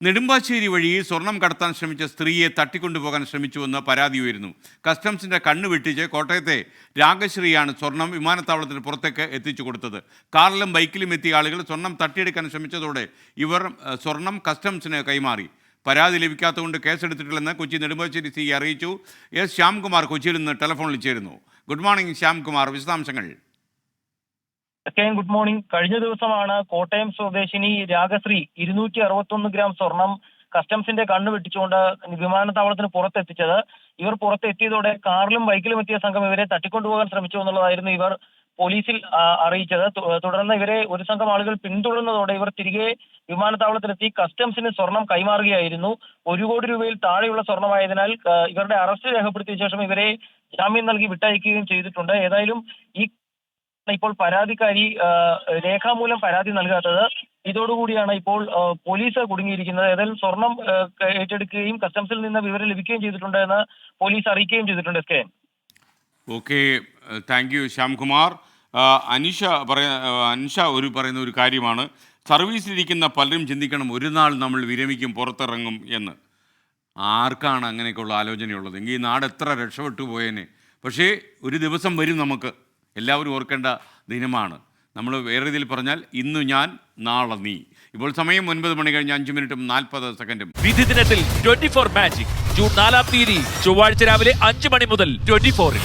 നെടുമ്പാശ്ശേരി വഴി സ്വർണം കടത്താൻ ശ്രമിച്ച സ്ത്രീയെ തട്ടിക്കൊണ്ടുപോകാൻ ശ്രമിച്ചുവെന്ന് പരാതി ഉയരുന്നു. കസ്റ്റംസിന്റെ കണ്ണ് വെട്ടിച്ച് കോട്ടയത്തെ രാഗശ്രീയാണ് സ്വർണം വിമാനത്താവളത്തിന് പുറത്തേക്ക് എത്തിച്ചു കൊടുത്തത്. കാറിലും ബൈക്കിലും എത്തിയ ആളുകൾ സ്വർണം തട്ടിയെടുക്കാൻ ശ്രമിച്ചതോടെ ഇവർ സ്വർണം കസ്റ്റംസിന് കൈമാറി. പരാതി ലഭിക്കാത്തതുകൊണ്ട് കേസെടുത്തിട്ടില്ലെന്ന് കൊച്ചി നെടുമ്പാശ്ശേരി സി അറിയിച്ചു. എസ് ശ്യാംകുമാർ കൊച്ചിയിൽ നിന്ന് ടെലിഫോണിൽ ചേരുന്നു. ഗുഡ് മോർണിംഗ് ശ്യാംകുമാർ, വിശദാംശങ്ങൾ. Good morning. കഴിഞ്ഞ ദിവസമാണ് കോട്ടയം സ്വദേശിനി രാഗശ്രീ 261 ഗ്രാം സ്വർണം കസ്റ്റംസിന്റെ കണ്ണ് വെട്ടിച്ചുകൊണ്ട് വിമാനത്താവളത്തിന് പുറത്തെത്തിച്ചത്. ഇവർ പുറത്തെത്തിയതോടെ കാറിലും ബൈക്കിലും എത്തിയ സംഘം ഇവരെ തട്ടിക്കൊണ്ടുപോകാൻ ശ്രമിച്ചു എന്നുള്ളതായിരുന്നു ഇവർ പോലീസിൽ അറിയിച്ചത്. തുടർന്ന് ഇവരെ ഒരു സംഘം ആളുകൾ പിന്തുടർന്നതോടെ ഇവർ തിരികെ വിമാനത്താവളത്തിലെത്തി കസ്റ്റംസിന് സ്വർണം കൈമാറുകയായിരുന്നു. 1 കോടി രൂപയിൽ താഴെയുള്ള സ്വർണമായതിനാൽ ഇവരുടെ അറസ്റ്റ് രേഖപ്പെടുത്തിയ ശേഷം ഇവരെ ജാമ്യം നൽകി വിട്ടയക്കുകയും ചെയ്തിട്ടുണ്ട്. ഏതായാലും ഈ ഇപ്പോൾ പരാതിക്കാരി രേഖാമൂലം പരാതി നൽകാത്തത്. ഇതോടുകൂടിയാണ് ഇപ്പോൾ പോലീസ് കുടുങ്ങിയിരിക്കുന്നത്. ഏതായാലും സ്വർണം ഏറ്റെടുക്കുകയും കസ്റ്റംസിൽ നിന്ന് വിവരം ലഭിക്കുകയും ചെയ്തിട്ടുണ്ട് എന്ന് പോലീസ് അറിയിക്കുകയും ചെയ്തിട്ടുണ്ട്. Okay, thank you Shyamkumar. Anisha പറയുന്ന ഒരു കാര്യമാണ്, സർവീസിലിരിക്കുന്ന പലരും ചിന്തിക്കണം ഒരു നാൾ നമ്മൾ വിരമിക്കും, പുറത്തിറങ്ങും എന്ന്. ആർക്കാണ് അങ്ങനെയൊക്കെയുള്ള ആലോചനയുള്ളത്? എങ്കിൽ ഈ നാട് എത്ര രക്ഷപ്പെട്ടു പോയേനെ. പക്ഷേ ഒരു ദിവസം വരും, നമുക്ക് എല്ലാവരും ഓർക്കേണ്ട ദിനമാണ്. നമ്മൾ വേറെ രീതിയിൽ പറഞ്ഞാൽ ഇന്നു ഞാൻ നാളെ നീ. ഇപ്പോൾ സമയം 9:05:40 വിധി ദിനത്തിൽ 24 മാജിക് ജൂൺ 4 ചൊവ്വാഴ്ച രാവിലെ 5 മണി മുതൽ 24-ൽ.